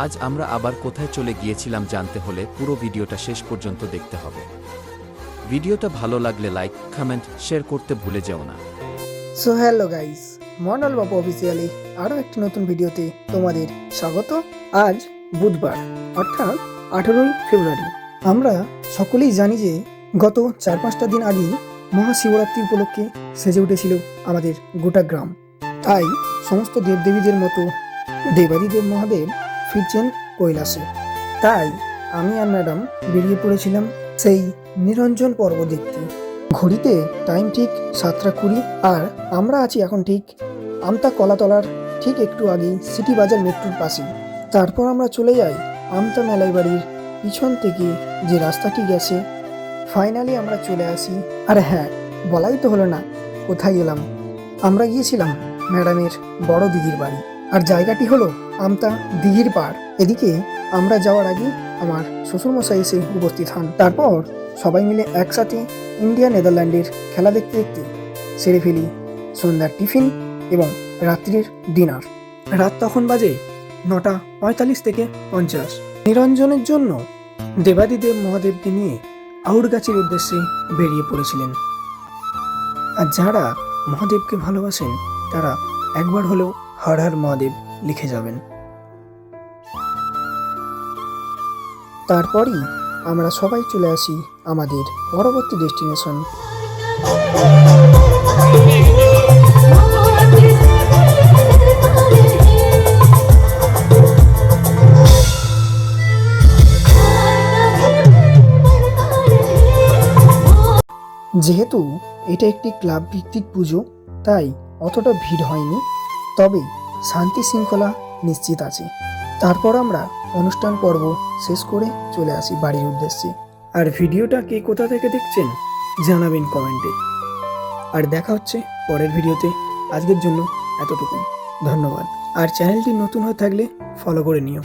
আজ আমরা আবার কোথায় চলে গিয়েছিলাম জানতে হলে পুরো ভিডিওটা শেষ পর্যন্ত দেখতে হবে। ভিডিওটা ভালো লাগলে লাইক, কমেন্ট, শেয়ার করতে ভুলে যেও না। সো হ্যালো গাইস, মন্ডল বাবু অফিসিয়ালি আরও একটি নতুন ভিডিওতে তোমাদের স্বাগত। আজ বুধবার অর্থাৎ 18ই ফেব্রুয়ারি। আমরা সকলেই জানি যে গত 4-5টা দিন আগেই মহাশিবরাত্রি উপলক্ষে সেজে উঠেছিল আমাদের গোটা গ্রাম। তাই সমস্ত দেবদেবীদের মতো দেবাদিদেব মহাদেব ফিরছেন কৈলাসে। তাই আমি আর ম্যাডাম বেরিয়ে পড়েছিলাম সেই নিরঞ্জন পর্ব দেখতে। ঘড়িতে টাইম ঠিক 7:20 আর আমরা আছি এখন ঠিক আমতা কলাতলার ঠিক একটু আগেই সিটি বাজার মেট্রোর পাশে। তারপর আমরা চলে যাই আমতা মেলাই বাড়ির পিছন থেকে যে রাস্তাটি গেছে। ফাইনালি আমরা চলে আসি। আর হ্যাঁ, বলাই তো হলো না কোথায় গেলাম। আমরা গিয়েছিলাম ম্যাডামের বড় দিদির বাড়ি, আর জায়গাটি হলো আমতা দিঘির পাড়। এদিকে আমরা যাওয়ার আগে আমার শ্বশুরমশাই এসে উপস্থিত হন। তারপর সবাই মিলে একসাথে ইন্ডিয়া নেদারল্যান্ডের খেলা দেখতে দেখতে সেরে ফেলি সন্ধ্যার টিফিন এবং রাত্রির ডিনার। রাত তখন বাজে 9:45 থেকে 50। নিরঞ্জনের জন্য দেবাদিদেব মহাদেবকে নিয়ে আউটগাছির উদ্দেশ্যে বেরিয়ে পড়েছিলেন। আর যারা মহাদেবকে ভালোবাসেন তারা একবার হলেও হর হর মহাদেব লিখে যাবেন। তারপরই আমরা সবাই চলে আসি আমাদের পরবর্তী ডেস্টিনেশন। যেহেতু এটা একটি ক্লাব ভিত্তিক পুজো, তাই অতটা ভিড় হয়নি, তবে শান্তি শৃঙ্খলা নিশ্চিত আছে। তারপর আমরা অনুষ্ঠান পর্ব শেষ করে চলে আসি বাড়ির উদ্দেশ্যে। আর ভিডিওটা কে কোথা থেকে দেখছেন জানাবেন কমেন্টে। আর দেখা হচ্ছে পরের ভিডিওতে। আজকের জন্য এতটুকুই, ধন্যবাদ। আর চ্যানেলটি নতুন হয়ে থাকলে ফলো করে নিও।